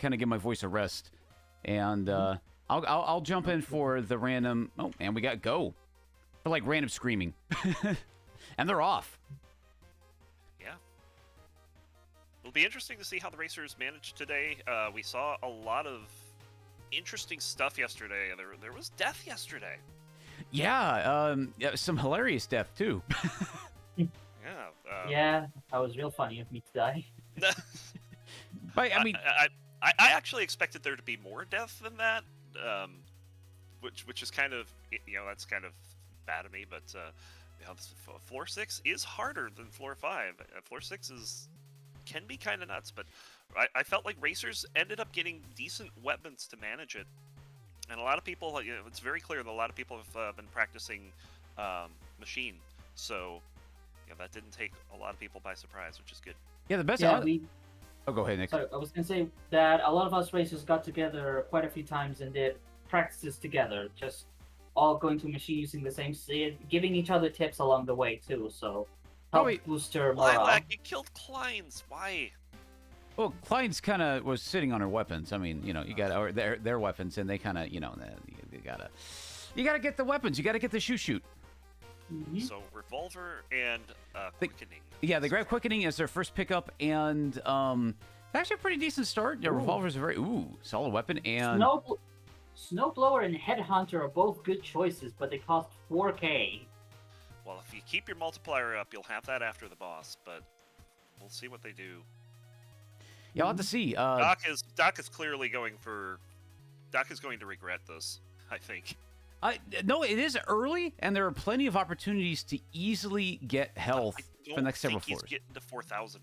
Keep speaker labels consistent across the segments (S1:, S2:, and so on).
S1: kind of give my voice a rest, and I'll jump in for the random. Oh, and we got go for like random screaming, and they're off.
S2: Yeah. It'll be interesting to see how the racers managed today. We saw a lot of interesting stuff yesterday. There was death yesterday.
S1: Yeah, some hilarious death too.
S2: Yeah.
S3: Yeah, that was real funny of me to die.
S1: But I mean,
S2: I actually expected there to be more death than that, which is kind of, that's kind of bad of me. But floor 6 is harder than floor 5. Floor 6 can be kind of nuts, but I felt like racers ended up getting decent weapons to manage it, and a lot of people, it's very clear that a lot of people have been practicing machine, so that didn't take a lot of people by surprise, which is good.
S1: yeah, the best.
S3: Yeah,
S1: Oh, go ahead, Nick.
S3: Sorry, I was gonna say that a lot of us racers got together quite a few times and did practices together, just all going to machine using the same seed, giving each other tips along the way too. So help boost your morale.
S2: Lilac, you killed Kleins. Why?
S1: Well, Klein's kind of was sitting on her weapons. I mean, you got their weapons, and they kind of, you gotta get the weapons. You gotta get the shoot.
S3: Mhm.
S2: So revolver and quickening.
S1: Yeah, they grab quickening as their first pickup, and actually a pretty decent start. Yeah, revolver's a very solid weapon, and
S3: Snowblower and Headhunter are both good choices, but they cost 4K.
S2: Well, if you keep your multiplier up, you'll have that after the boss, but we'll see what they do.
S1: Yeah, I'll have to see.
S2: Doc is clearly going for. Doc is going to regret this, I think.
S1: No, it is early, and there are plenty of opportunities to easily get health for the next several floors.
S2: He's getting to 4,000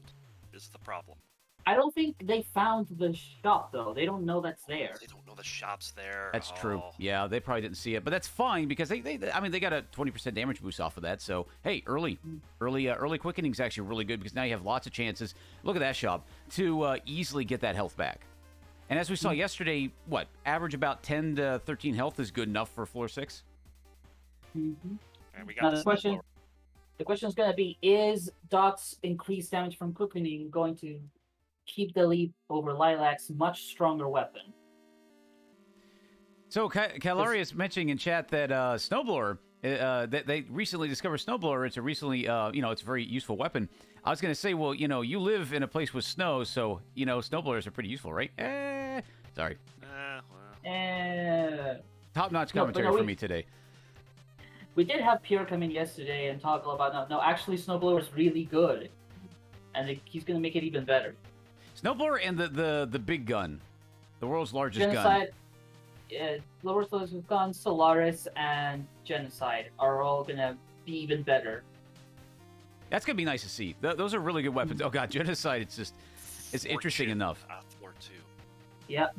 S2: is the problem.
S3: I don't think they found the shop though. They don't know that's there.
S2: They don't know the shop's there.
S1: That's true. Yeah, they probably didn't see it, but that's fine because they got a 20% damage boost off of that. So hey, early quickening is actually really good because now you have lots of chances. Look at that shop to easily get that health back. And as we saw yesterday, average about 10 to 13 health is good enough for floor 6.
S3: Mm-hmm.
S2: And we got
S3: Now the question is going to be: is Doc's increased damage from quickening going to keep the lead over Lilac's much stronger weapon?
S1: So Calari is mentioning in chat that Snowblower, that they recently discovered Snowblower. It's a recently, it's a very useful weapon. I was going to say, well, you live in a place with snow, so snowblowers are pretty useful, right? Sorry. Top-notch commentary for me today.
S3: We did have Pierre come in yesterday and talk about no, actually Snowblower is really good, and he's going to make it even better.
S1: Snowblower and the big gun, the world's largest
S3: Genocide, gun. The world's largest gun, Solaris, and Genocide are all going to be even better.
S1: That's going to be nice to see. Those are really good weapons. Oh, God, Genocide, it's interesting enough.
S2: Floor 2.
S3: Yep.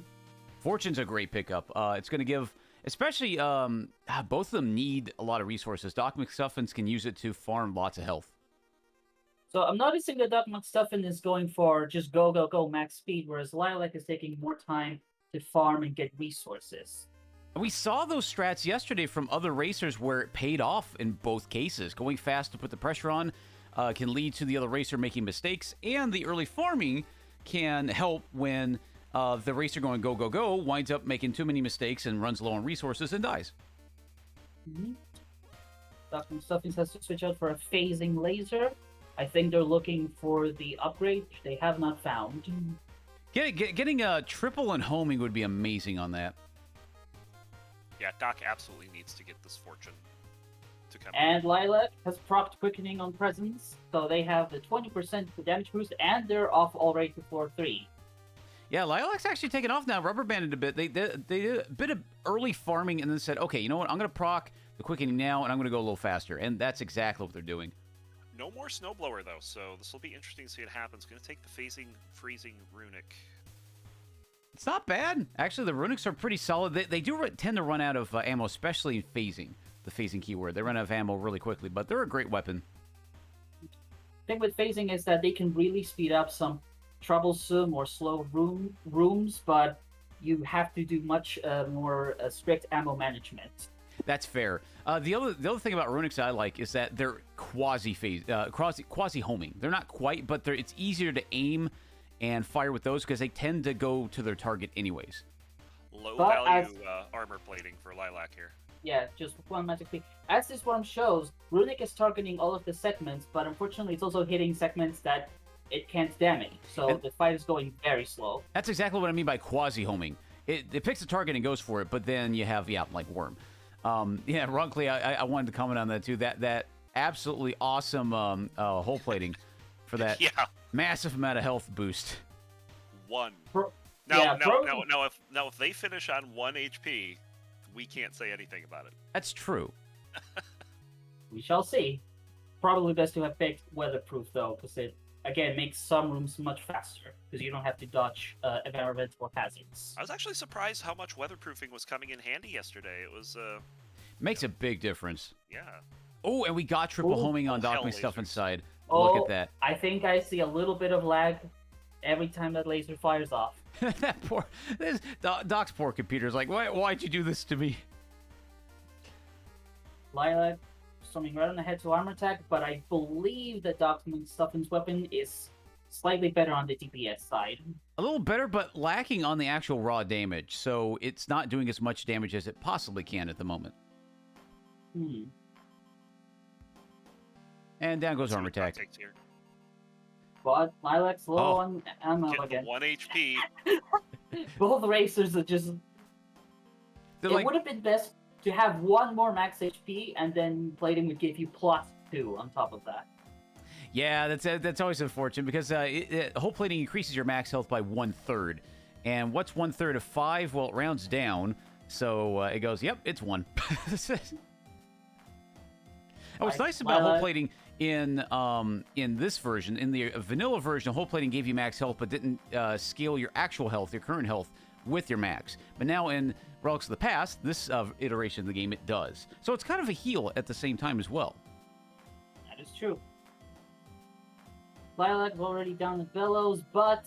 S1: Fortune's a great pickup. It's going to give, especially, both of them need a lot of resources. Docmcstuffins can use it to farm lots of health.
S3: So I'm noticing that Docmcstuffin is going for just go max speed, whereas Lilac is taking more time to farm and get resources.
S1: We saw those strats yesterday from other racers where it paid off in both cases. Going fast to put the pressure on can lead to the other racer making mistakes, and the early farming can help when the racer going go winds up making too many mistakes and runs low on resources and dies.
S3: Mm-hmm. Docmcstuffins has to switch out for a phasing laser. I think they're looking for the upgrade they have not found.
S1: Getting a triple and homing would be amazing on that.
S2: Yeah, Doc absolutely needs to get this fortune to come.
S3: And Lilac has procced quickening on presence, so they have the 20% damage boost, and they're off already to floor 3.
S1: Yeah, Lilac's actually taken off now, rubber banded a bit. They did a bit of early farming and then said, okay, you know what, I'm going to proc the quickening now, and I'm going to go a little faster. And that's exactly what they're doing.
S2: No more Snowblower, though, so this will be interesting to see what happens. Going to take the freezing runic.
S1: It's not bad. Actually, the runics are pretty solid. They do tend to run out of ammo, especially in phasing, the phasing keyword. They run out of ammo really quickly, but they're a great weapon.
S3: The thing with phasing is that they can really speed up some troublesome or slow rooms, but you have to do much more strict ammo management.
S1: That's fair. The other thing about runics I like is that they're quasi homing. They're not quite, but it's easier to aim and fire with those because they tend to go to their target anyways.
S2: Low
S3: But
S2: value armor plating for Lilac here.
S3: Yeah, just one magic pick. As this one shows, Runic is targeting all of the segments, but unfortunately it's also hitting segments that it can't damage. So
S1: And
S3: the fight is going very slow.
S1: that's exactly what I mean by quasi-homing. It picks a target and goes for it, but then you have, like Worm. Yeah, Roncli, I wanted to comment on that too. That absolutely awesome hole plating for that
S2: Yeah,
S1: massive amount of health boost.
S2: one.
S3: Bro-
S2: Now,
S3: yeah, bro-
S2: if they finish on 1 HP, we can't say anything about it.
S1: That's true.
S3: We shall see. Probably best to have picked weatherproof though, because it again makes some rooms much faster because you don't have to dodge environmental hazards.
S2: I was actually surprised how much weatherproofing was coming in handy yesterday. It was,
S1: Makes a big difference.
S2: yeah.
S1: Oh, and we got triple
S3: Ooh.
S1: homing on
S2: Oh, hell,
S1: Docmcstuffins'
S2: lasers.
S1: side.
S3: Oh,
S1: Look at that.
S3: I think I see a little bit of lag every time that laser fires off.
S1: That poor Doc's poor computer's like, why'd you do this to me?
S3: Lilac storming right on the head to armor attack, but I believe that Docmcstuffins' weapon is slightly better on the DPS side.
S1: A little better, but lacking on the actual raw damage, so it's not doing as much damage as it possibly can at the moment. And down goes
S2: See
S1: armor
S2: what Doc
S1: attack.
S2: takes here.
S3: But Lilac's low
S1: Oh.
S3: on ammo
S2: Getting
S3: again.
S2: 1 HP.
S3: Both racers are just...
S1: They're
S3: it
S1: like,
S3: would have been best to have one more max HP, and then plating would give you +2 on top of that.
S1: yeah, that's always unfortunate because hole plating increases your max health by 1/3. And what's 1/3 of 5? Well, it rounds down, so it goes, yep, it's 1. Oh, what's nice about hole plating in this version, in the vanilla version, hole plating gave you max health but didn't scale your actual health, your current health, with your max. But now in Relics of the Past, this iteration of the game, it does. So it's kind of a heal at the same time as well.
S3: That is true. Lilac already down the bellows, but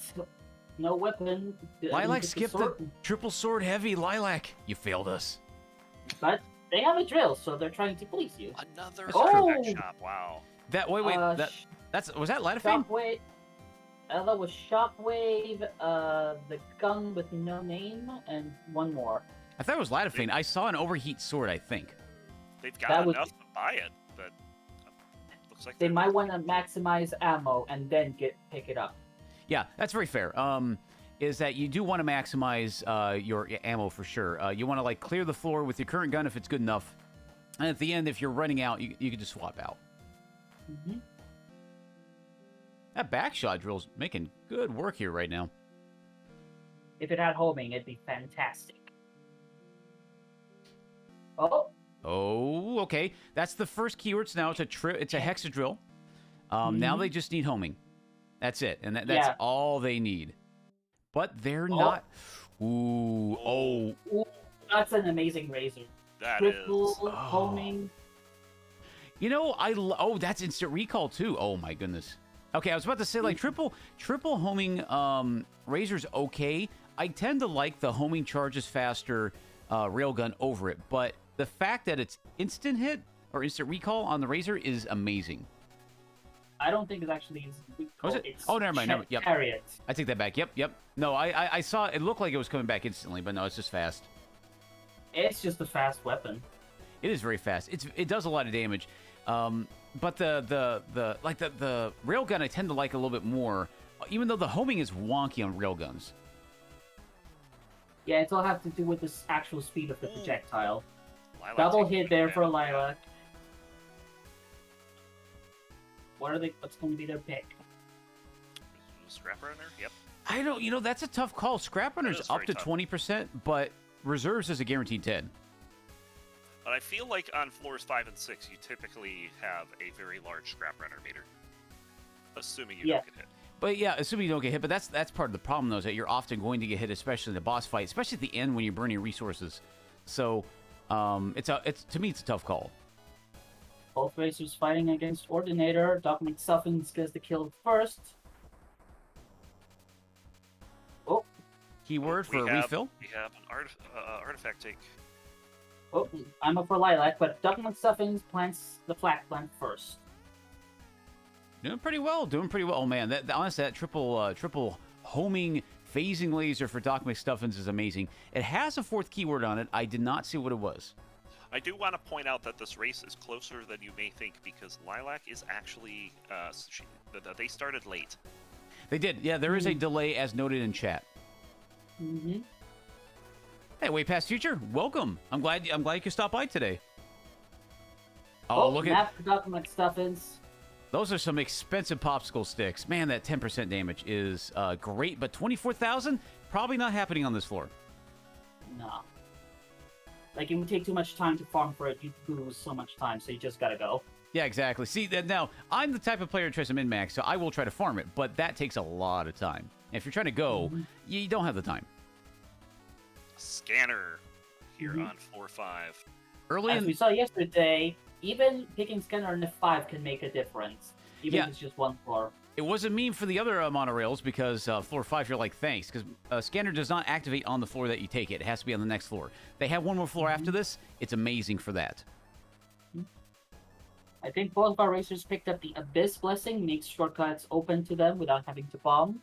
S3: no weapon.
S1: Lilac skipped the triple sword heavy. Lilac, you failed us.
S3: But they have a drill, so they're trying to please you.
S2: Another
S3: Oh!
S2: artifact shop. Wow.
S1: Wait, was that Latafane?
S3: Shockwave. That was Shockwave, the gun with no name, and one more.
S1: I thought it was Latafane. I saw an overheat sword, I think.
S2: They've
S3: That
S2: got
S3: was-
S2: enough to buy it, but looks like
S3: They
S2: they're-
S3: might want to maximize ammo and then pick it up.
S1: Yeah, that's very fair. Is that you do want to maximize your ammo for sure. You want to like clear the floor with your current gun if it's good enough. And at the end, if you're running out, you can just swap out.
S3: Mm-hmm.
S1: That backshot drill's making good work here right now.
S3: If it had homing, it'd be fantastic. Oh,
S1: Oh, okay. That's the first keyword. So now it's a hexadrill. Now they just need homing. That's it, and that's
S3: Yeah.
S1: all they need. But they're not. Ooh, oh.
S3: ooh, that's an amazing razor.
S2: That is.
S3: Triple homing.
S1: You know, oh, that's instant recall too. Oh my goodness. Okay, I was about to say like triple homing razor's okay. I tend to like the homing charges faster railgun over it, but the fact that it's instant hit or instant recall on the razor is amazing.
S3: I don't think it's actually instant recall.
S1: Oh, is it?
S3: It's
S1: Oh, never mind. Yep.
S3: Chariot.
S1: I take that back. Yep. No, I saw it looked like it was coming back instantly, but no, it's just fast.
S3: It's just a fast weapon.
S1: It is very fast. It does a lot of damage. But the railgun I tend to like a little bit more, even though the homing is wonky on railguns.
S3: Yeah, it's all have to do with the actual speed of the projectile.
S2: Lilac
S3: Double
S2: taking
S3: hit there
S2: good
S3: for
S2: damage.
S3: Lilac. What's going to be their pick?
S2: Scrap runner. Yep.
S1: I don't, that's a tough call. Scrap
S2: That
S1: Runner's
S2: is
S1: up
S2: very
S1: to
S2: tough.
S1: 20%, but Reserves is a guaranteed 10.
S2: But I feel like on floors 5 and 6, you typically have a very large scrap runner meter, assuming you
S3: Yeah.
S2: don't get hit.
S1: But yeah, assuming you don't get hit. But that's part of the problem, though, is that you're often going to get hit, especially in the boss fight, especially at the end when you're burning resources. So, to me, it's a tough call.
S3: Both racers fighting against Ordinator. Docmcstuffins gets the kill first. Oh,
S1: Keyword for a refill.
S2: We have an artifact take.
S3: oh, I'm up for Lilac, but Docmcstuffins plants the flat plant first.
S1: Doing pretty well. Oh man, honestly, that triple homing phasing laser for Docmcstuffins is amazing. It has a fourth keyword on it. I did not see what it was.
S2: I do want to point out that this race is closer than you may think because Lilac is actually they started late.
S1: They did. Yeah, there is a delay as noted in chat.
S3: Mm-hmm.
S1: Hey, Way Past Future, welcome. I'm glad you could stop by today. Oh, look at
S3: Docmcstuffins.
S1: those are some expensive popsicle sticks. Man, that 10% damage is great, but 24,000 probably not happening on this floor.
S3: No. Like, it would take too much time to farm for it. You'd lose so much time, so you just gotta go.
S1: Yeah, exactly. See, now, I'm the type of player who tries to min-max, so I will try to farm it, but that takes a lot of time. And if you're trying to go, you don't have the time.
S2: Scanner here on floor 5.
S1: Early
S3: As we saw yesterday, even picking Scanner on F5 can make a difference. Even if it's just one floor.
S1: It was a meme for the other monorails because floor 5, you're like, thanks, because Scanner does not activate on the floor that you take it. It has to be on the next floor. They have one more floor after this. It's amazing for that.
S3: I think both of our racers picked up the Abyss Blessing, makes shortcuts open to them without having to bomb.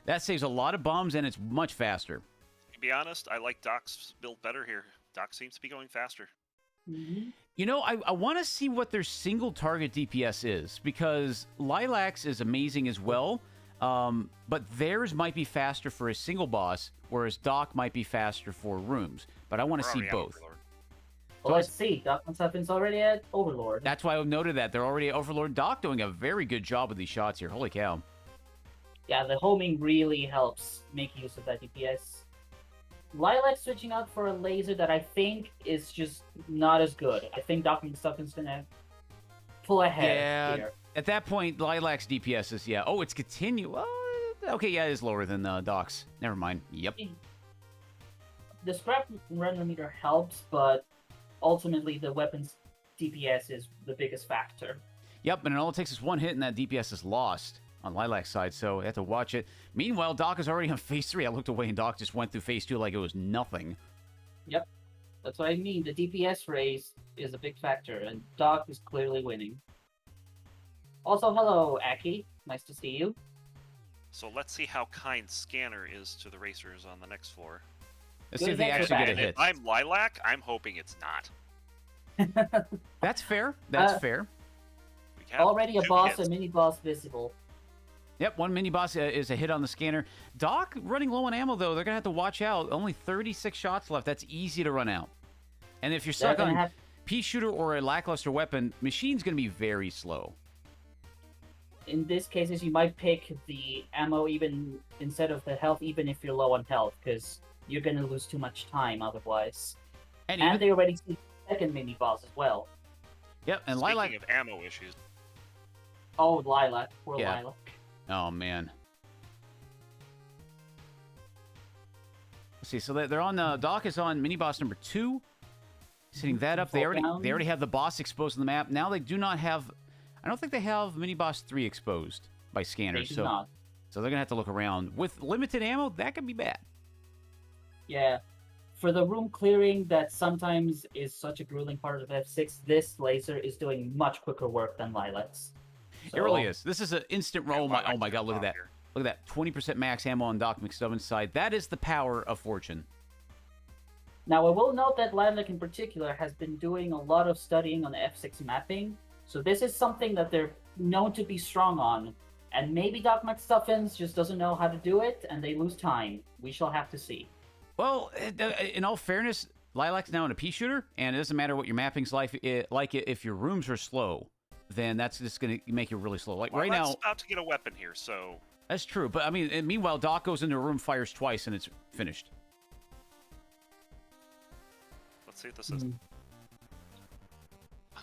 S1: That saves a lot of bombs, and it's much faster.
S2: To be honest, I like Doc's build better here. Doc seems to be going faster.
S1: You know, I want to see what their single target DPS is, because Lilac's is amazing as well, but theirs might be faster for a single boss, whereas Doc might be faster for rooms. But I want to see both.
S3: Well, let's see. Docmcstuffins already at Overlord.
S1: That's why I noted that. They're already at Overlord. Doc doing a very good job with these shots here. Holy cow.
S3: Yeah, the homing really helps make use of that DPS. Lilac switching out for a laser that I think is just not as good. I think Docmcstuffins gonna pull ahead here.
S1: At that point, Lilac's DPS is, oh, it's continue. Okay, yeah, it is lower than Doc's. Never mind. Yep.
S3: The scrap run meter helps, but ultimately the weapon's DPS is the biggest factor.
S1: Yep, and all it takes is one hit and that DPS is lost on Lilac's side, so you have to watch it. Meanwhile, Doc is already on phase 3. I looked away and Doc just went through phase 2 like it was nothing.
S3: Yep. That's what I mean. The DPS race is a big factor, and Doc is clearly winning. Also, hello, Aki. Nice to see you.
S2: So let's see how kind Scanner is to the racers on the next floor.
S1: Let's see if they actually get a hit.
S2: If I'm Lilac, I'm hoping it's not.
S1: That's fair. That's fair.
S3: Already a boss, a mini-boss visible.
S1: Yep, one mini-boss is a hit on the Scanner. Doc running low on ammo, though. They're going to have to watch out. Only 36 shots left. That's easy to run out. And if you're stuck on pea shooter or a lackluster weapon, machine's going to be very slow.
S3: In this case, you might pick the ammo even instead of the health, even if you're low on health, because you're going to lose too much time otherwise. And they already see the second mini-boss as well.
S1: Yep, and
S2: Speaking
S1: Lilac...
S2: of ammo issues.
S3: Oh, Lilac. Poor Lilac.
S1: Oh, man. Let's see, so they're on... Doc is on mini-boss number 2. Setting that up. They already have the boss exposed on the map. Now they do not have... I don't think they have mini-boss 3 exposed by scanners. So they're going to have to look around. With limited ammo, that could be bad.
S3: Yeah. For the room clearing that sometimes is such a grueling part of F6, this laser is doing much quicker work than Lilac's.
S1: So, it really is. This is an instant roll. Oh my god, look at that. Look at that. 20% max ammo on Docmcstuffins' side. That is the power of Fortune.
S3: Now, I will note that Lilac in particular has been doing a lot of studying on F6 mapping. So this is something that they're known to be strong on. And maybe Docmcstuffins just doesn't know how to do it, and they lose time. We shall have to see.
S1: Well, in all fairness, Lilac's now in a pea shooter, and it doesn't matter what your mapping's like if your rooms are slow, then that's just going to make you really slow. Like right now,
S2: about to get a weapon here, so
S1: that's true. But I mean, meanwhile, Doc goes into a room, fires twice, and it's finished.
S2: Let's see what this is.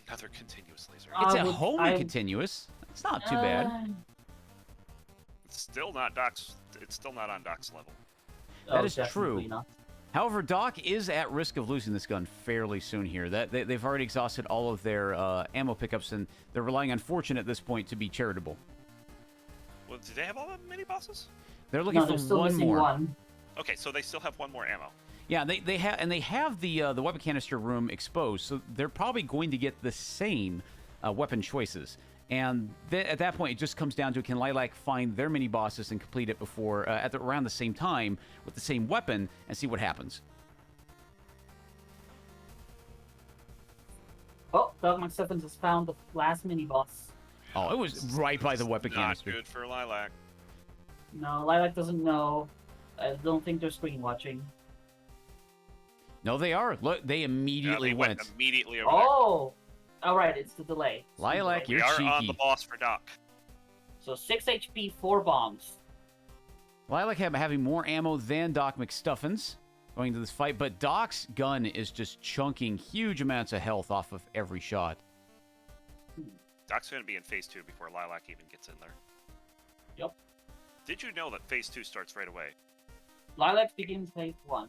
S2: Another continuous laser.
S1: It's a homing continuous. It's not too bad.
S2: It's still not Doc's. It's still not on Doc's level.
S1: That is true. However, Doc is at risk of losing this gun fairly soon here. They've already exhausted all of their ammo pickups, and they're relying on Fortune at this point to be charitable.
S2: Well, do they have all the mini bosses?
S1: They're looking for one more.
S2: Okay, so they still have one more ammo.
S1: Yeah, they have the weapon canister room exposed, so they're probably going to get the same weapon choices. And at that point, it just comes down to can Lilac find their mini bosses and complete it before around the same time with the same weapon and see what happens.
S3: Oh, Docmcstuffins has found the last mini boss.
S1: Oh, it was right by the weapon
S2: Not
S1: canister.
S2: good for Lilac.
S3: No, Lilac doesn't know. I don't think they're screen watching.
S1: No, they are. Look, they immediately
S2: They
S1: went.
S2: immediately over there.
S3: Oh! Alright, it's the delay. It's the
S1: Lilac,
S3: delay.
S1: you're
S2: We are on
S1: cheeky.
S2: the boss for Doc.
S3: So 6 HP, 4 bombs.
S1: Lilac having more ammo than Docmcstuffins going to this fight, but Doc's gun is just chunking huge amounts of health off of every shot.
S2: Doc's going to be in phase 2 before Lilac even gets in there.
S3: Yep.
S2: Did you know that phase 2 starts right away?
S3: Lilac begins phase 1.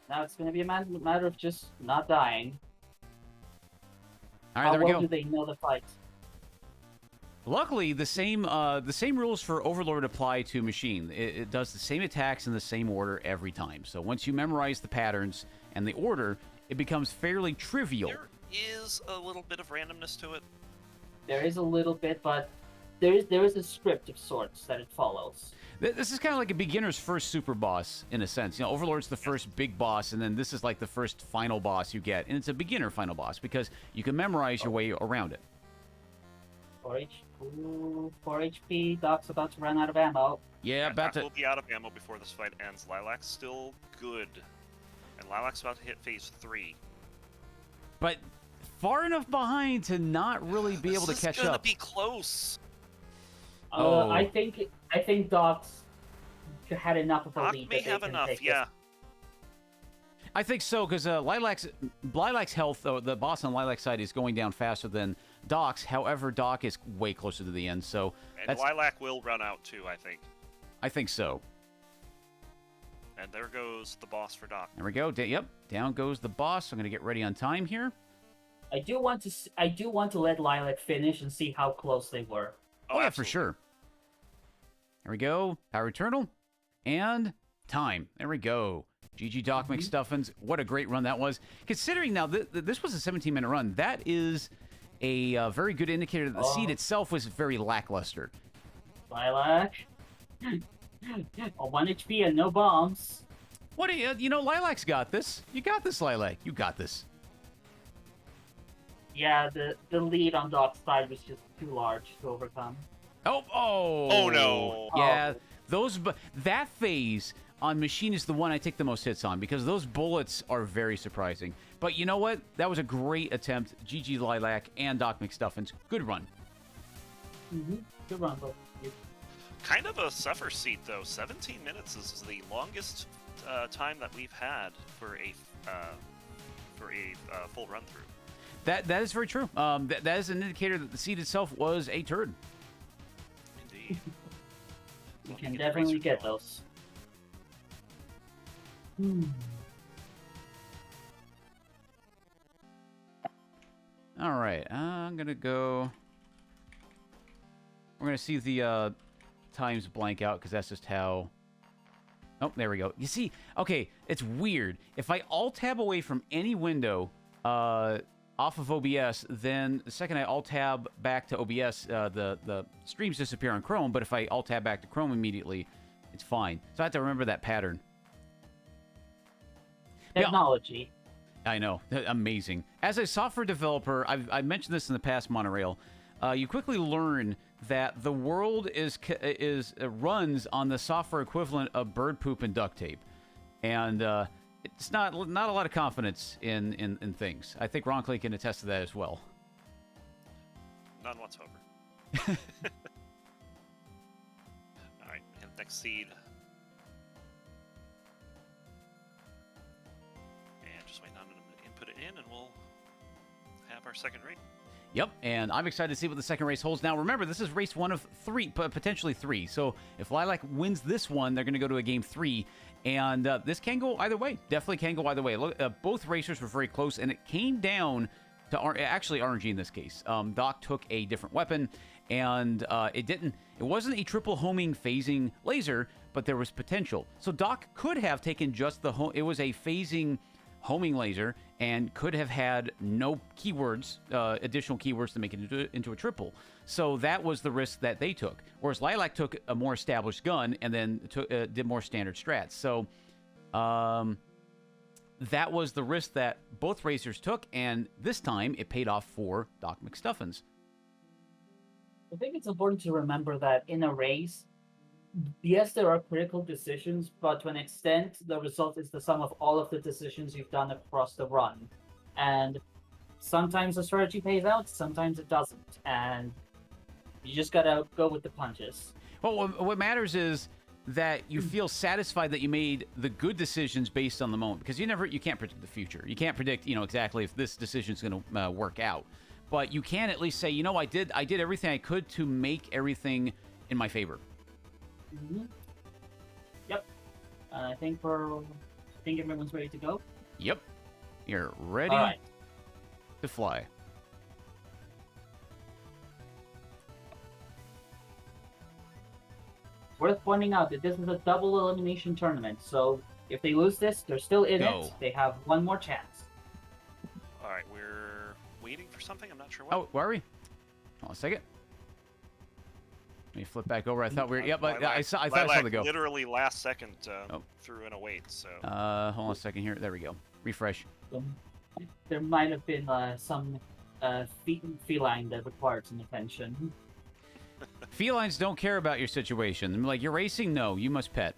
S3: Now it's going to be a matter of just not dying.
S1: All right,
S3: How
S1: there we
S3: well
S1: go.
S3: do they know the fight?
S1: Luckily, the same rules for Overlord apply to Machine. It does the same attacks in the same order every time. So once you memorize the patterns and the order, it becomes fairly trivial.
S2: There is a little bit of randomness to it.
S3: There is a little bit, but there is a script of sorts that it follows.
S1: This is kind of like a beginner's first super boss, in a sense. You know, Overlord's the first big boss, and then this is like the first final boss you get. And it's a beginner final boss because you can memorize your way around it.
S3: 4 HP. Doc's about to run out of ammo.
S1: Yeah, about
S2: Doc will
S1: to...
S2: be out of ammo before this fight ends. Lilac's still good. And Lilac's about to hit phase 3.
S1: But far enough behind to not really be able to catch
S2: This is
S1: up.
S2: gonna be close.
S1: Oh.
S3: I think Doc's had enough of a
S2: Doc
S3: lead
S2: may
S3: that they
S2: have
S3: can
S2: enough,
S3: take
S2: yeah.
S3: this.
S1: I think so, because Lilac's health, the boss on Lilac's side, is going down faster than Doc's. However, Doc is way closer to the end, so
S2: And
S1: that's,
S2: Lilac will run out too, I think.
S1: so.
S2: And there goes the boss for Doc.
S1: There we go. Yep, down goes the boss. I'm going to get ready on time here.
S3: I do want to let Lilac finish and see how close they were.
S1: Oh, yeah,
S2: absolutely.
S1: for sure. There we go. Power Eternal. And time. There we go. GG Docmcstuffins. What a great run that was. Considering now, this was a 17-minute run. That is a very good indicator that the seed itself was very lackluster.
S3: Lilac. 1 HP and no bombs.
S1: What do you know, Lilac's got this. You got this, Lilac. You got this.
S3: Yeah, the lead on Doc's side was just too large to overcome.
S2: Oh, no.
S1: Yeah, that phase on Machine is the one I take the most hits on because those bullets are very surprising. But you know what? That was a great attempt. GG Lilac and Docmcstuffins. Good run.
S3: Good run, though.
S2: Kind of a suffer seat, though. 17 minutes is the longest time that we've had for a full run through.
S1: That is very true. That is an indicator that the seed itself was a turd.
S2: Indeed.
S3: You
S2: Let me
S3: can
S2: the
S3: definitely
S2: razor
S3: get
S2: going.
S3: those.
S1: All right, I'm gonna go. We're gonna see the times blank out because that's just how. Oh, there we go. You see, okay, it's weird. If I Alt-Tab away from any window off of OBS, then the second I Alt-Tab back to OBS, the streams disappear on Chrome, but if I Alt-Tab back to Chrome immediately, it's fine. So I have to remember that pattern.
S3: Technology.
S1: I know. Amazing. As a software developer, I've mentioned this in the past, Monorail, you quickly learn that the world runs on the software equivalent of bird poop and duct tape. And it's not a lot of confidence in things. I think roncli can attest to that as well.
S2: None whatsoever. Alright, and next seed. And just waiting on him to input it in, and we'll have our second race.
S1: Yep, and I'm excited to see what the second race holds. Now, remember, this is race 1 of 3, potentially 3. So if Lilac wins this one, they're going to go to a game 3. And this can go either way. Definitely can go either way. Look, both racers were very close, and it came down to actually RNG in this case. Doc took a different weapon, and it wasn't a triple homing phasing laser, but there was potential. So Doc could have taken just it was a phasing homing laser, and could have had no keywords, additional keywords to make it into a triple. So that was the risk that they took. Whereas Lilac took a more established gun and then did more standard strats. So that was the risk that both racers took, and this time it paid off for Docmcstuffins.
S3: I think it's important to remember that in a race, yes, there are critical decisions, but to an extent, the result is the sum of all of the decisions you've done across the run. And sometimes the strategy pays out, sometimes it doesn't. And you just gotta go with the punches.
S1: Well, what matters is that you feel satisfied that you made the good decisions based on the moment, because you can't predict the future. You can't predict, exactly if this decision is going to work out. But you can at least say, I did everything I could to make everything in my favor.
S3: Mm-hmm. Yep. I think everyone's ready to go.
S1: Yep. You're ready to fly.
S3: Worth pointing out that this is a double elimination tournament, so if they lose this, they're still in it. They have one more chance.
S2: All right, we're waiting for something. I'm not sure what.
S1: Oh, where are we? Hold on a second. Let me flip back over. I thought we were. Yep, I thought I saw the go.
S2: Literally last second threw in a wait. So.
S1: Hold on a second here. There we go. Refresh.
S3: There might have been some feline that required some attention.
S1: Felines don't care about your situation. Like, you're racing? No, you must pet.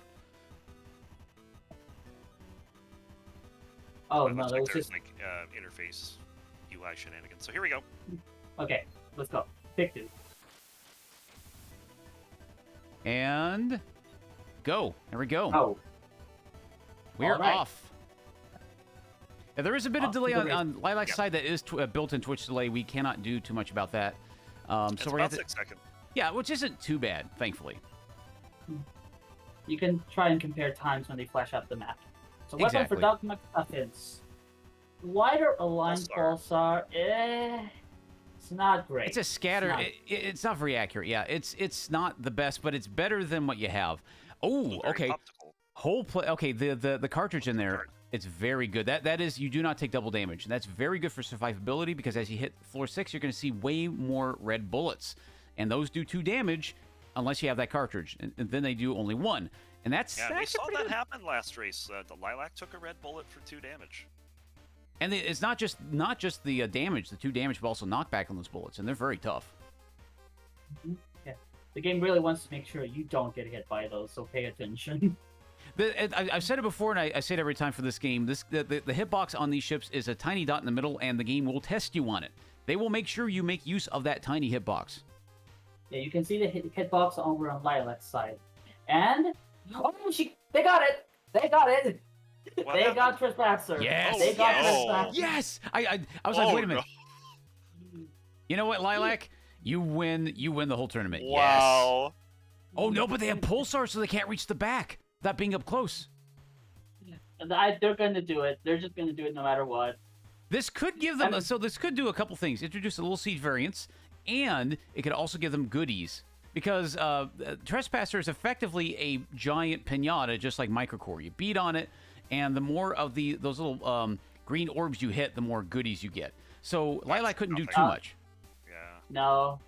S3: Oh,
S2: it
S3: no,
S2: looks
S3: that
S2: like
S3: was
S2: there's
S3: just...
S2: like interface UI shenanigans. So here we go.
S3: Okay, let's go. Pick two.
S1: And go. There we go.
S3: Oh.
S1: We're off. Yeah, there is a bit of delay on Lilac's side. That is built-in Twitch delay. We cannot do too much about that.
S2: It's
S1: so we're
S2: about 6 seconds.
S1: Yeah, which isn't too bad, thankfully.
S3: You can try and compare times when they flash up the map. So weapon for Docmcstuffins. Wider aligned pulsar, it's not great.
S1: It's a scatter. It's not very accurate. Yeah, it's not the best, but it's better than what you have. Oh, okay. Okay, the cartridge in there, it's very good. That is, you do not take double damage. And that's very good for survivability, because as you hit floor 6, you're going to see way more red bullets. And those do 2 damage unless you have that cartridge. And then they do only 1. And that's
S2: we saw that happen last race. The Lilac took a red bullet for 2 damage.
S1: And it's not just the damage, the 2 damage, but also knockback on those bullets. And they're very tough.
S3: Mm-hmm. Yeah. The game really wants to make sure you don't get hit by those, so pay attention.
S1: I've said it before, and I say it every time for this game. The hitbox on these ships is a tiny dot in the middle, and the game will test you on it. They will make sure you make use of that tiny hitbox.
S3: Yeah, you can see the hitbox over on Lilac's side. And... oh, they got it! They got it! They got Trespasser.
S1: Yes!
S3: They got Trespasser.
S1: Yes! I was like, wait a minute. No. You know what, Lilac? You win the whole tournament.
S2: Wow.
S1: Yes. Oh, no, but they have pulsar, so they can't reach the back without being up close.
S3: They're going to do it. They're just going to do it no matter what.
S1: This could give them... so this could do a couple things. Introduce a little siege variance, and it could also give them goodies. Because Trespasser is effectively a giant pinata, just like Microcore. You beat on it, and the more of those little green orbs you hit, the more goodies you get. So Lilac couldn't do too much.
S2: Yeah.
S3: No.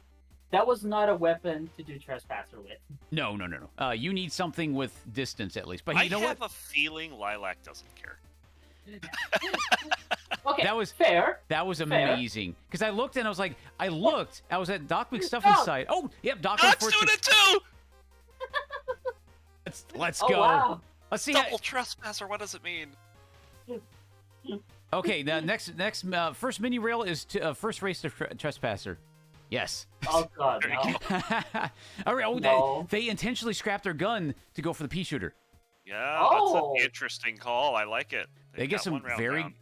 S3: That was not a weapon to do Trespasser with.
S1: No. You need something with distance, at least. But
S2: I
S1: you know what?
S2: have a feeling Lilac doesn't care.
S3: Okay,
S1: that was
S3: fair.
S1: That was amazing. Because I looked and I was like, I was at Docmcstuffins' side. Oh, yep,
S2: Doc's doing it too!
S1: Let's go.
S3: Wow.
S1: Let's see.
S2: Double Trespasser, what does it mean?
S1: Okay, the next first mini rail is first race to Trespasser. Yes.
S3: Oh God, no.
S1: All right. Oh,
S3: no.
S1: They intentionally scrapped their gun to go for the pea shooter.
S2: Yeah, that's an interesting call. I like it.
S1: They get some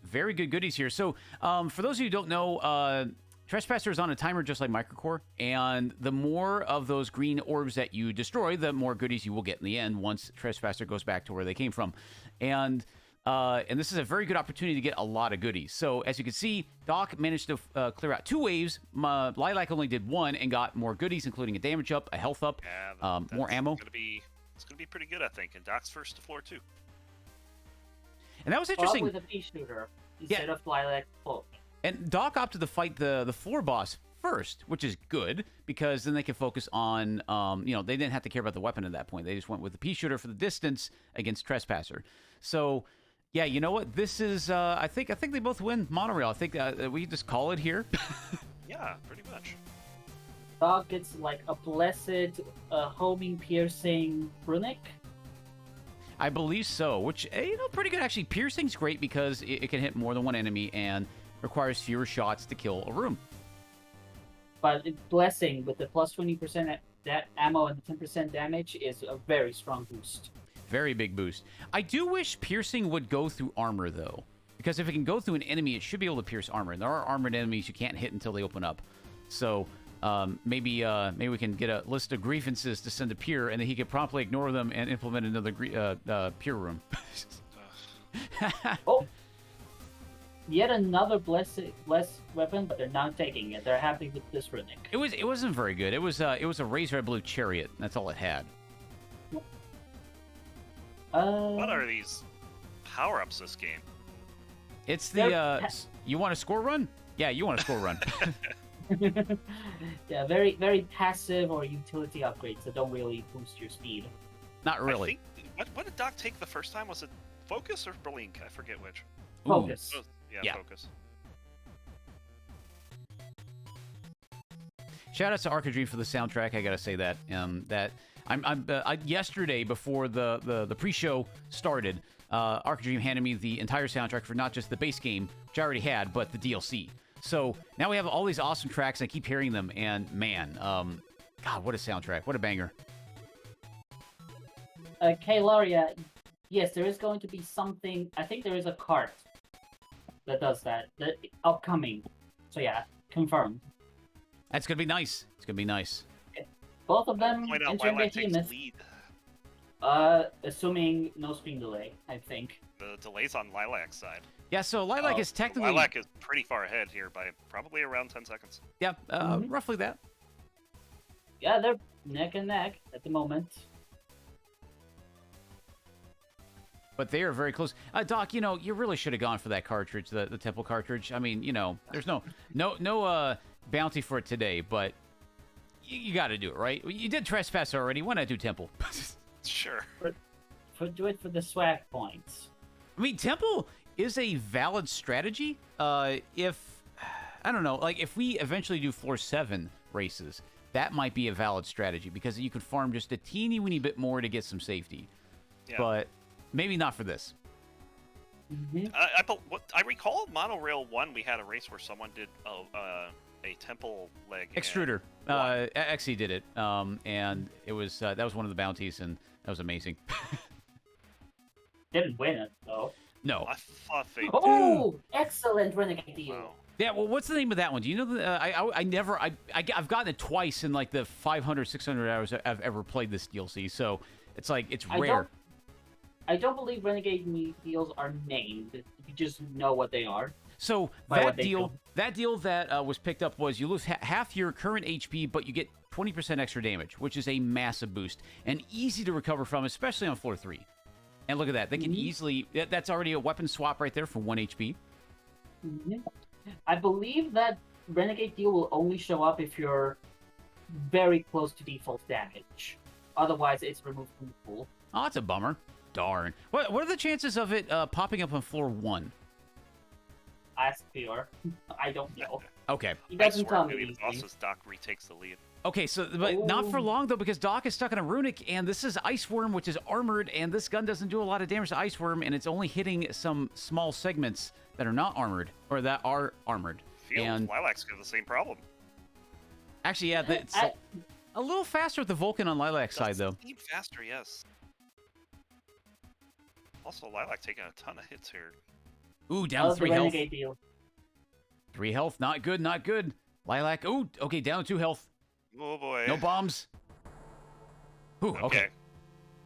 S1: very good goodies here. So, for those of you who don't know, Trespasser is on a timer just like Microcore, and the more of those green orbs that you destroy, the more goodies you will get in the end once Trespasser goes back to where they came from. And this is a very good opportunity to get a lot of goodies. So, as you can see, Doc managed to clear out 2 waves. Lilac only did 1 and got more goodies, including a damage up, a health up, more ammo.
S2: It's going to be pretty good, I think. And Doc's first to floor 2.
S1: And that was interesting.
S3: With a pea shooter. instead of Lilac Cloak.
S1: And Doc opted to fight the floor boss first, which is good because then they can focus on, they didn't have to care about the weapon at that point. They just went with the pea shooter for the distance against Trespasser. So, yeah, you know what? This is, I think they both win Monorail. I think we just call it here.
S2: Yeah, pretty much.
S3: Doc gets like a blessed homing piercing runic.
S1: I believe so, which, pretty good actually. Piercing's great because it can hit more than one enemy and requires fewer shots to kill a room.
S3: But blessing with the plus 20% that ammo and the 10% damage is a very strong boost.
S1: Very big boost. I do wish piercing would go through armor though, because if it can go through an enemy, it should be able to pierce armor. And there are armored enemies you can't hit until they open up. So maybe we can get a list of grievances to send to Pier, and then he could promptly ignore them and implement another Pier room.
S3: Oh. Yet another blessed weapon, but they're not taking it. They're happy with this runic.
S1: It wasn't very good. It was a razor blue chariot. That's all it had.
S2: What are these power-ups this game?
S1: It's the you want a score run? Yeah, you want a score run.
S3: Yeah, very very passive or utility upgrades that don't really boost your speed.
S1: Not really.
S2: What did Doc take the first time? Was it Focus or Blink? I forget which.
S3: Focus.
S2: Oh,
S1: Yeah.
S2: Focus.
S1: Shout out to Arcadream for the soundtrack. I gotta say that. Yesterday before the pre-show started, Arcadream handed me the entire soundtrack for not just the base game, which I already had, but the DLC. So now we have all these awesome tracks. And I keep hearing them, and man, God, what a soundtrack! What a banger!
S3: Kaylaria, yes, there is going to be something. I think there is a cart that does that. The upcoming. So yeah, confirmed.
S1: That's gonna be nice. It's gonna be nice.
S3: Both of them
S2: Point out
S3: entering
S2: Lilac
S3: the
S2: takes
S3: team.
S2: lead.
S3: Assuming no screen delay, I think.
S2: The delay's on Lilac's side.
S1: Yeah, so Lilac is technically
S2: Lilac is pretty far ahead here by probably around 10 seconds.
S1: yeah, roughly that.
S3: Yeah, they're neck and neck at the moment.
S1: But they are very close. Doc, you really should have gone for that cartridge, the Temple cartridge. I mean, there's no bounty for it today, but you got to do it, right? You did Trespass already. Why not do Temple?
S2: Sure.
S3: Do it for the swag points.
S1: I mean, Temple is a valid strategy. If I don't know, like if we eventually do floor 7 races, that might be a valid strategy because you could farm just a teeny weeny bit more to get some safety.
S2: Yeah.
S1: But maybe not for this.
S3: Mm-hmm.
S2: I recall Monorail 1, we had a race where someone did a temple leg.
S1: Extruder. Xe did it. And it was that was one of the bounties, and that was amazing.
S3: Didn't win it though.
S1: No.
S2: I thought they did.
S3: Oh, excellent renegade deal.
S2: Wow.
S1: Yeah, well, what's the name of that one? Do you know? I've gotten it twice in like the 500, 600 hours I've ever played this DLC, so it's like, it's rare.
S3: I don't believe renegade deals are named. You just know what they are.
S1: So that deal that was picked up was you lose half your current HP, but you get 20% extra damage, which is a massive boost and easy to recover from, especially on floor 3. And look at that. They can easily... That's already a weapon swap right there for 1 HP.
S3: Mm-hmm. I believe that renegade deal will only show up if you're very close to default damage. Otherwise, it's removed from the pool.
S1: Oh, that's a bummer. Darn. What are the chances of it popping up on floor 1?
S3: Ask Pior. I don't know.
S1: Okay.
S3: He doesn't tell me
S2: maybe
S3: these
S2: the boss
S3: things.
S2: Doc retakes the lead.
S1: Okay, so but not for long though, because Doc is stuck on a runic, and this is Iceworm, which is armored, and this gun doesn't do a lot of damage to Iceworm, and it's only hitting some small segments that are not armored or that are armored. And
S2: Lilac's got the same problem.
S1: actually, yeah, it's a little faster with the Vulcan on Lilac's side though.
S2: Seem faster, yes. Also, Lilac taking a ton of hits here.
S1: Ooh, down to 3 health.
S3: Renegade deal.
S1: 3 health, not good, not good. Lilac, ooh, okay, down to 2 health.
S2: Oh boy.
S1: No bombs. Ooh, okay.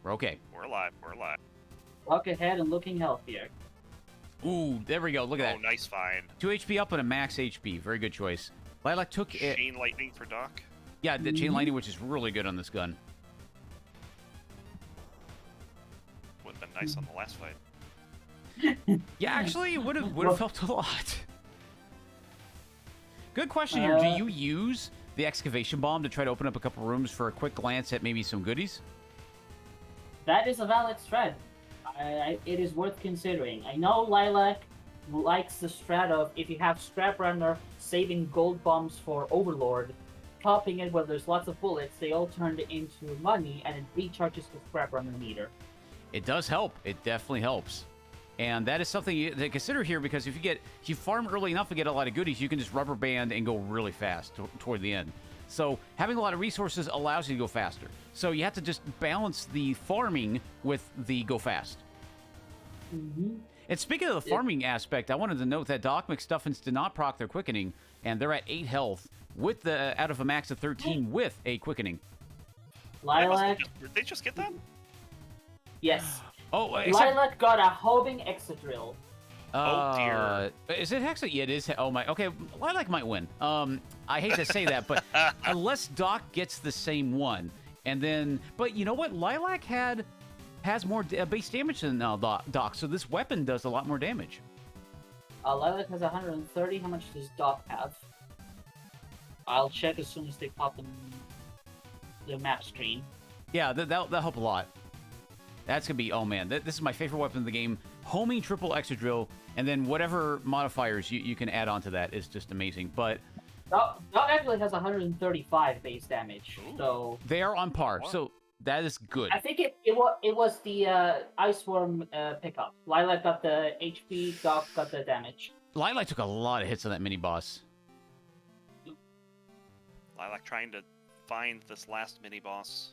S1: We're okay.
S2: We're alive. We're alive.
S3: Walk ahead and looking healthier.
S1: Ooh, there we go. Look at
S2: Oh,
S1: that.
S2: nice find.
S1: 2 HP up and a max HP. Very good choice. Lilac took it.
S2: Chain lightning for Doc.
S1: Yeah, the chain lightning, which is really good on this gun.
S2: Would have been nice on the last fight.
S1: Yeah, actually, it would have helped a lot. Good question here. Do you use the excavation bomb to try to open up a couple rooms for a quick glance at maybe some goodies?
S3: That is a valid strat. It is worth considering. I know Lilac likes the strat of if you have Scrap Runner saving gold bombs for Overlord, popping it where there's lots of bullets, they all turn into money and it recharges the Scrap Runner meter.
S1: It does help. It definitely helps. And that is something to consider here because if you farm early enough to get a lot of goodies, you can just rubber band and go really fast toward the end. So having a lot of resources allows you to go faster. So you have to just balance the farming with the go fast.
S3: Mm-hmm.
S1: And speaking of the farming aspect, I wanted to note that Docmcstuffins did not proc their quickening, and they're at 8 health with out of a max of 13 with a quickening.
S3: Lilac.
S2: Did they just get that?
S3: Yes.
S1: Oh,
S3: Lilac got a homing Exadrill.
S2: Oh dear.
S1: Is it Hexa? Yeah, it is. Oh my. Okay, Lilac might win. I hate to say that, but unless Doc gets the same one, and then, but you know what? Lilac has more base damage than Doc, so this weapon does a lot more damage.
S3: Lilac has 130. How much does Doc have? I'll check as soon as they pop in the map screen.
S1: Yeah, that'll help a lot. That's gonna be, oh man, this is my favorite weapon in the game. Homing triple Exadrill, and then whatever modifiers you can add onto that is just amazing. But
S3: Doc actually has 135 base damage, so
S1: they are on par.
S2: Wow.
S1: So that is good.
S3: I think it was the Ice Worm pickup. Lilac got the HP, Doc got the damage.
S1: Lilac took a lot of hits on that mini boss.
S2: Lilac trying to find this last mini boss.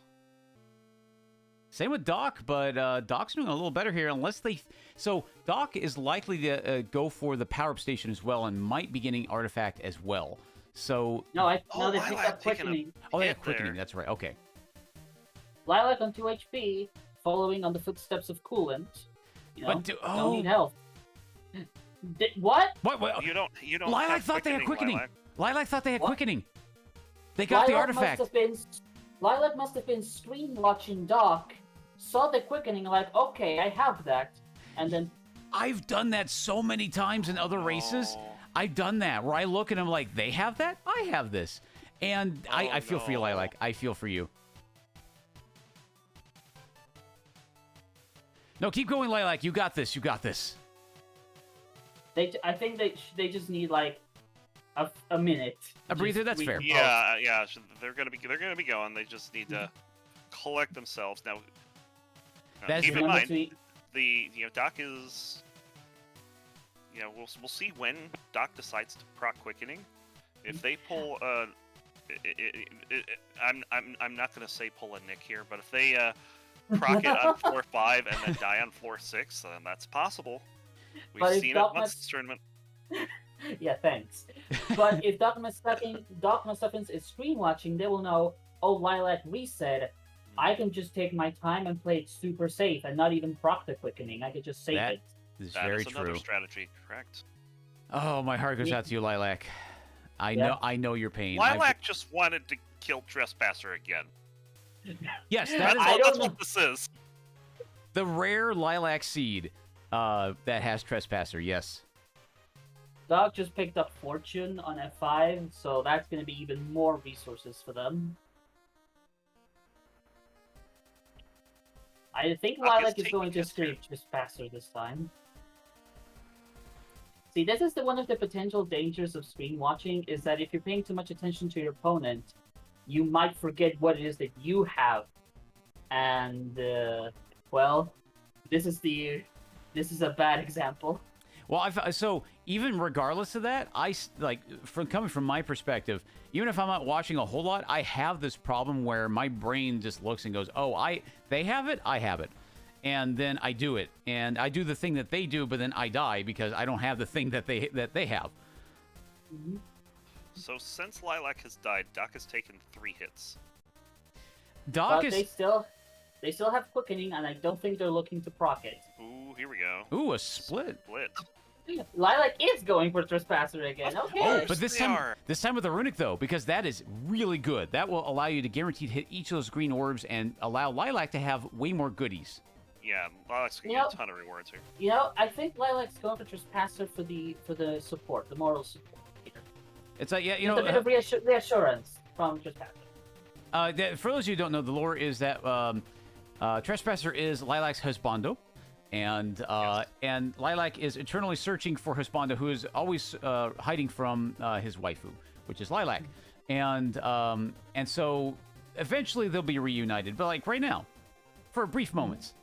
S1: Same with Doc, but Doc's doing a little better here unless they... So Doc is likely to go for the power-up station as well and might be getting Artifact as well. So...
S3: No, they
S2: Lilac
S3: picked up
S2: taking a
S3: Quickening.
S1: Oh, they
S2: hit
S1: have Quickening.
S2: there.
S1: That's right. Okay.
S3: Lilac on 2 HP, following on the footsteps of Coolant. You know,
S1: But
S3: don't need health. What?
S1: What?
S2: You don't.
S1: Lilac
S2: have
S1: thought they had Quickening.
S2: Lilac.
S1: Lilac thought they had
S3: What?
S1: Quickening. They got the Artifact.
S3: Lilac must have been screen watching Doc, saw the Quickening, like, okay, I have that, and then...
S1: I've done that so many times in other races.
S2: Oh.
S1: I've done that where I look and I'm like, they have that? I have this. And I feel for you,
S2: no.
S1: Lilac. I feel for you. No, keep going, Lilac. You got this. You got this.
S3: I think they just need, like, a minute.
S1: A breather,
S3: Just
S1: that's fair.
S3: recompose.
S2: Yeah. So they're gonna be going. They just need to collect themselves now.
S1: That's
S2: Keep in
S3: Remember
S2: mind,
S3: to-
S2: Doc is. We'll see when Doc decides to proc Quickening. If they pull I'm not gonna say pull a Nick here, but if they proc it on floor 5 and then die on floor 6, then that's possible. We've
S3: But if
S2: seen it
S3: Doc
S2: once
S3: must-
S2: this tournament.
S3: Yeah, thanks. But if Docmcstuffins is screen watching, they will know, oh, Lilac reset. I can just take my time and play it super safe and not even proc the Quickening. I could just save
S1: That
S3: it.
S1: is
S2: That
S1: very
S2: is another
S1: true.
S2: strategy, correct?
S1: Oh, my heart goes out to you, Lilac.
S3: Yeah.
S1: I know your pain.
S2: Lilac just wanted to kill Trespasser again.
S1: Yes, that
S2: That's,
S1: is
S3: I don't
S2: that's
S3: know.
S2: what this is.
S1: the rare Lilac seed that has Trespasser. Yes.
S3: Doc just picked up Fortune on F5, so that's going to be even more resources for them. I think
S2: Doc is
S3: Lilac is
S2: taking
S3: going to
S2: his
S3: scrape just faster this time. See, this is one of the potential dangers of screen watching, is that if you're paying too much attention to your opponent, you might forget what it is that you have. And, well, this is a bad example.
S1: Well, so even regardless of that, coming from my perspective, even if I'm not watching a whole lot, I have this problem where my brain just looks and goes, "Oh, they have it, I have it," and then I do it, and I do the thing that they do, but then I die because I don't have the thing that they have.
S3: Mhm.
S2: So since Lilac has died, Doc has taken 3 hits.
S1: Doc
S3: But
S1: is
S3: they still have Quickening, and I don't think they're looking to proc it.
S2: Ooh, here we go.
S1: ooh, a split.
S2: Split.
S3: Lilac is going for Trespasser again. Okay.
S1: Oh,
S2: course
S1: but this
S2: they
S1: time,
S2: are.
S1: with the runic though, because that is really good. That will allow you to guaranteed hit each of those green orbs and allow Lilac to have way more goodies.
S2: Yeah, Lilac's gonna
S3: You
S2: get
S3: know-
S2: a ton of rewards here.
S3: You know, I think Lilac's going for Trespasser for the support, the moral support.
S1: It's like, yeah, you
S3: Just a bit
S1: know,
S3: of reassurance from Trespasser.
S1: for those of you who don't know, the lore is that Trespasser is Lilac's husbando, and Lilac is eternally searching for husbando, who is always hiding from his waifu, which is Lilac, and so eventually they'll be reunited, but like right now, for brief moments.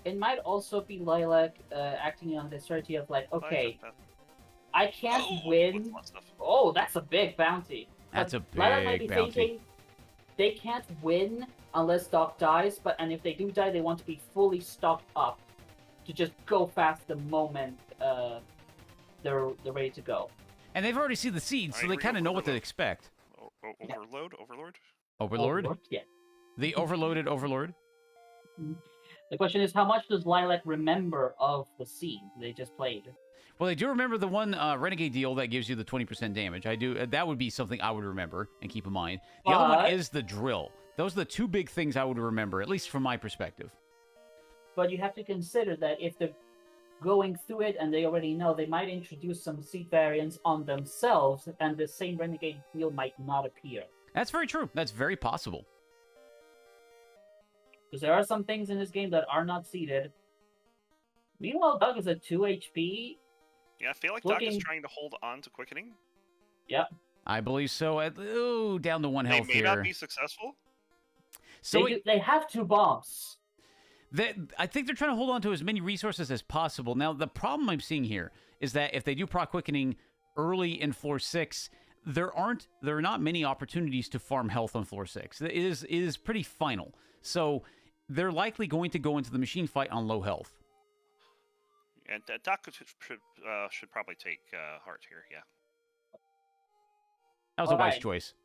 S3: It might also be Lilac acting on the strategy of like, okay, I can't win. Oh, that's a big bounty.
S1: That's a
S3: Lilac might
S1: big
S3: be
S1: bounty.
S3: thinking they can't win unless Doc dies, and if they do die, they want to be fully stocked up to just go fast the moment they're ready to go.
S1: And they've already seen the seeds, so they kind of know what to expect.
S2: Overlord?
S1: Overlord?
S3: Yeah.
S1: The overloaded Overlord?
S3: The question is, how much does Lilac remember of the scene they just played?
S1: Well, I do remember the one Renegade deal that gives you the 20% damage. I do. That would be something I would remember and keep in mind. The other one is the drill. Those are the two big things I would remember, at least from my perspective.
S3: But you have to consider that if they're going through it and they already know, they might introduce some seed variants on themselves, and the same Renegade deal might not appear.
S1: That's very true. That's very possible.
S3: Because there are some things in this game that are not seeded. Meanwhile, Doug is at 2 HP.
S2: Yeah, I feel like Doc is trying to hold on to quickening.
S3: Yeah.
S1: I believe so. Ooh, down to 1 health
S2: They may
S1: here.
S2: not be successful.
S1: So
S3: they have 2 bombs.
S1: I think they're trying to hold on to as many resources as possible. Now, the problem I'm seeing here is that if they do proc quickening early in floor 6, there are not many opportunities to farm health on floor 6. It is pretty final. So they're likely going to go into the machine fight on low health.
S2: And Doc should probably take heart here, yeah.
S1: That was a wise choice.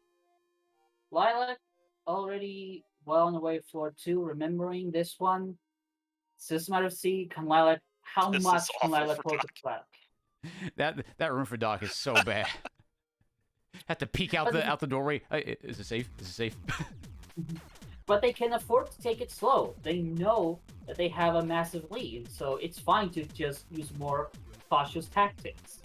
S3: Lilac already well on the way floor 2, remembering this one. It's just a matter of how much can Lilac hold it back?
S1: That room for Doc is so bad. Have to peek out the doorway. Is it safe? Is it safe?
S3: But they can afford to take it slow. They know that they have a massive lead, so it's fine to just use more cautious tactics.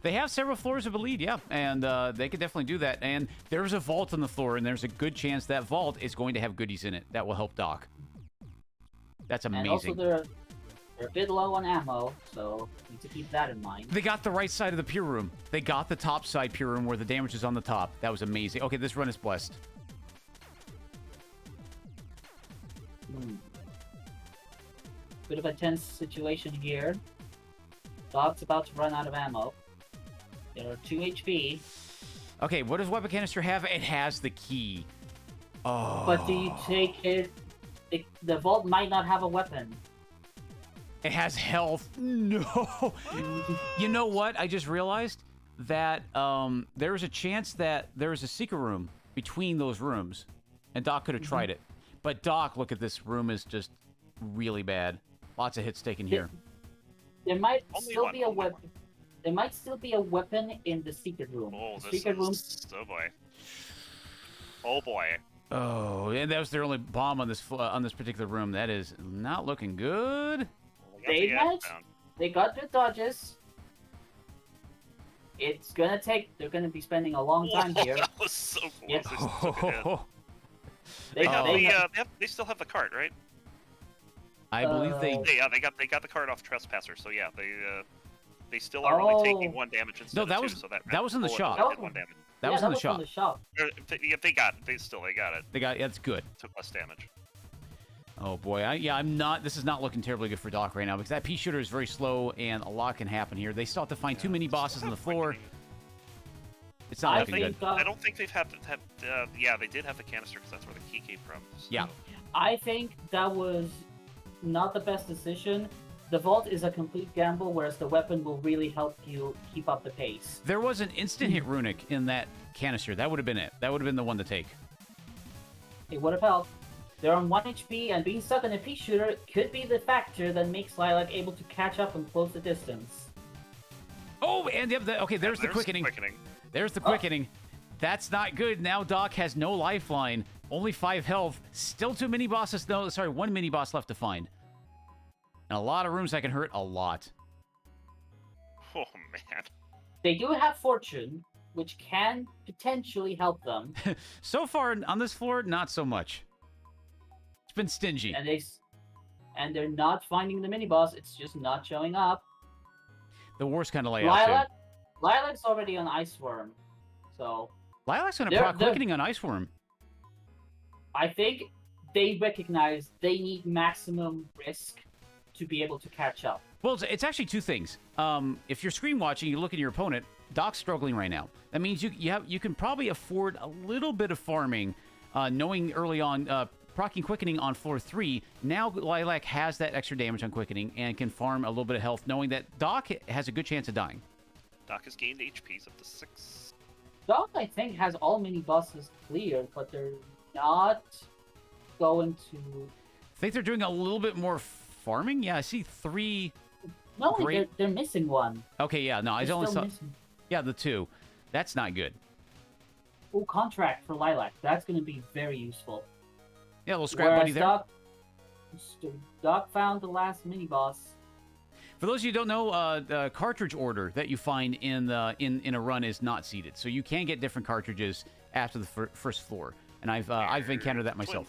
S1: They have several floors of a lead, yeah, and they could definitely do that. And there's a vault on the floor, and there's a good chance that vault is going to have goodies in it that will help Doc. That's amazing.
S3: And also they're a bit low on ammo, so need to keep that in mind.
S1: They got the right side of the pure room. They got the top side pure room where the damage is on the top. That was amazing. Okay, this run is blessed.
S3: Bit of a tense situation here. Doc's about to run out of ammo. There are 2 HP.
S1: Okay, what does weapon canister have? It has the key. Oh.
S3: But do you take it? The vault might not have a weapon.
S1: It has health. No. You know what? I just realized that there's a chance that there's a secret room between those rooms, and Doc could have tried it. But Doc, look at this room is just really bad. Lots of hits taken here.
S3: There might still be a weapon. There might still be a weapon in the secret room.
S2: Oh,
S3: the secret room.
S2: Oh boy. Oh boy.
S1: Oh, and that was their only bomb on this particular room. That is not looking good.
S3: They got their dodges. It's gonna take. They're gonna be spending a long time here.
S2: That was so close.
S3: Yes.
S2: They still have the cart, right?
S1: I believe they.
S2: Yeah, they got the cart off Trespasser. So yeah, they still are only taking 1 damage instead
S1: No, that
S2: of
S1: was
S2: 2, so
S1: that was in the shop.
S2: That was 1 damage.
S1: That was in the shop.
S2: Yeah, they got it. They got it.
S1: They got it. That's good.
S2: Took less damage.
S1: Oh boy, I'm not. This is not looking terribly good for Doc right now because that pea shooter is very slow and a lot can happen here. They still have to find too many bosses on the floor. It's not looking good.
S2: I don't think they've had. Yeah, they did have the canister because that's where the key came from. So.
S1: Yeah.
S3: I think that was not the best decision. The vault is a complete gamble, whereas the weapon will really help you keep up the pace.
S1: There was an instant hit runic in that canister. That would have been it. That would have been the one to take.
S3: It would have helped. They're on 1 HP, and being stuck in a pea shooter could be the factor that makes Lilac able to catch up and close the distance.
S1: Oh, and okay, there's the quickening. There's the quickening. That's not good. Now Doc has no lifeline. Only 5 health. Still 2 mini bosses. No, sorry, 1 mini boss left to find. And a lot of rooms that can hurt a lot.
S2: Oh man.
S3: They do have fortune, which can potentially help them.
S1: So far on this floor, not so much. It's been stingy.
S3: And they're not finding the mini boss. It's just not showing up.
S1: The worst kind of layout, too.
S3: Lilac's already on Ice Worm, so
S1: Lilac's going to proc quickening on Ice Worm.
S3: I think they recognize they need maximum risk to be able to catch up.
S1: Well, it's actually 2 things. If you're screen watching, you look at your opponent. Doc's struggling right now. That means you can probably afford a little bit of farming, knowing early on proccing quickening on floor 3. Now Lilac has that extra damage on quickening and can farm a little bit of health, knowing that Doc has a good chance of dying.
S2: Doc has gained HPs up to 6.
S3: Doc, I think, has all mini bosses cleared, but they're not going to.
S1: I think they're doing a little bit more farming. Yeah, I see 3.
S3: No,
S1: Great.
S3: they're missing one.
S1: Okay, yeah, no, I only saw. Yeah, the 2. That's not good.
S3: Oh, contract for Lilac. That's going to be very useful.
S1: Yeah, a little scrap buddy there.
S3: Doc found the last mini boss.
S1: For those of you who don't know, the cartridge order that you find in a run is not seeded, so you can get different cartridges after the first floor, and I've encountered that myself.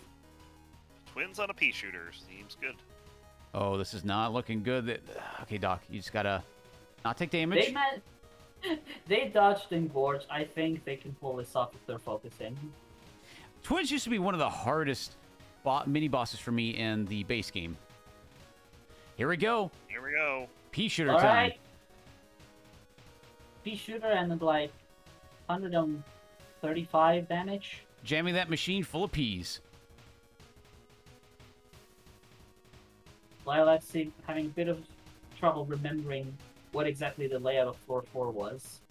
S2: Twins on a pea shooter seems good.
S1: Oh, this is not looking good. Okay, Doc, you just gotta not take damage.
S3: They dodged and gorged. I think they can pull this off if they're focusing.
S1: Twins used to be one of the hardest mini bosses for me in the base game. Here we go.
S2: Here we go.
S1: Pea shooter
S3: All
S1: time.
S3: right. Pea shooter and like 135 damage.
S1: Jamming that machine full of peas.
S3: Lilac's having a bit of trouble remembering what exactly the layout of floor 4 was.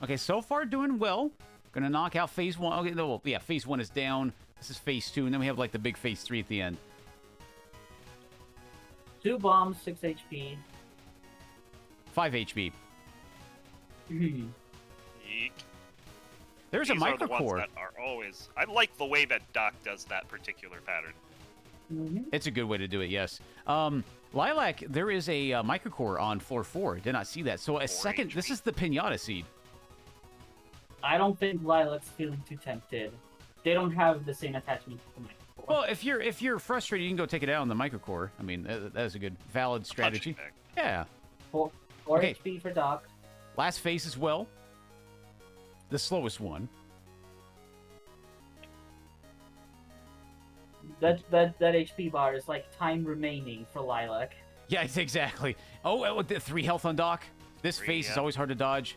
S1: Okay, so far doing well. Gonna knock out phase 1. Okay, no, well, yeah, phase 1 is down. This is phase 2, and then we have like the big phase 3 at the end.
S3: 2 bombs, 6 HP.
S1: 5 HP.
S3: Mhm.
S2: Yeek.
S1: There's
S2: These
S1: a
S2: are the ones
S1: microcore.
S2: that are always. I like the way that Doc does that particular pattern.
S1: It's a good way to do it, yes. Lilac, there is a microcore on floor 4. Did not see that. So a second,
S2: HP.
S1: this is the pinata seed.
S3: I don't think Lilac's feeling too tempted. They don't have the same attachment to the microcore.
S1: Well, if you're frustrated, you can go take it out on the microcore. I mean, that is a good, valid strategy.
S2: Punching bag.
S1: Yeah.
S3: 4
S1: Okay.
S3: HP for Doc.
S1: Last phase as well. The slowest one.
S3: That HP bar is like time remaining for Lilac.
S1: Yeah, it's exactly. Oh, 3 health on Doc. This
S2: 3,
S1: phase is
S2: yeah.
S1: always hard to dodge.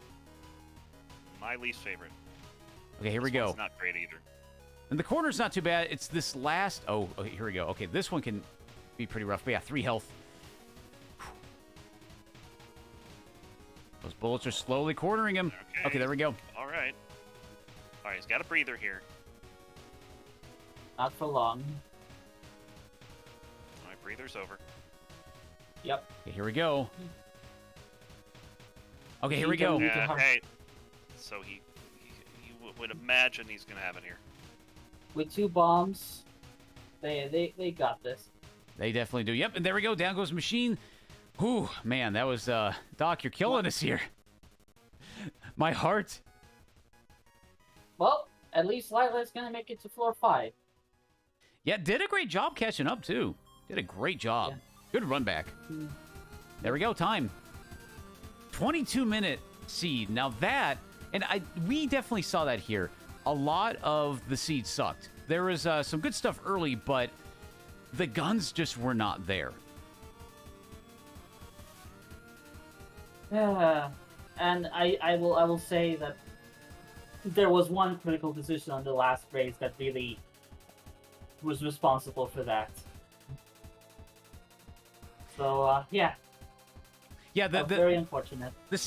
S2: My least favorite.
S1: Okay, here we
S2: This
S1: go.
S2: one's not great either.
S1: And the corner's not too bad. It's this last... Oh, okay, here we go. Okay, this one can be pretty rough. But yeah, 3 health. Those bullets are slowly cornering him. Okay, there we go.
S2: All right. All right, he's got a breather here.
S3: Not for long.
S2: All right, breather's over.
S3: Yep.
S1: Okay, here we go. Okay, here we go.
S3: Need to
S2: Yeah,
S3: hurry.
S2: hey. So he would imagine he's gonna have it here.
S3: With 2 bombs, they got this.
S1: They definitely do. Yep, and there we go. Down goes machine. Whew, man, that was... Doc, you're killing us here. My heart.
S3: Well, at least Lilac's gonna make it to floor 5.
S1: Yeah, did a great job catching up, too. Did a great job.
S3: Yeah.
S1: Good run back. There we go, time. 22-minute seed. Now that... And we definitely saw that here. A lot of the seeds sucked. There was some good stuff early, but the guns just were not there.
S3: And I will say that there was one critical decision on the last race that really was responsible for that. So yeah.
S1: Yeah,
S3: Very unfortunate.
S1: The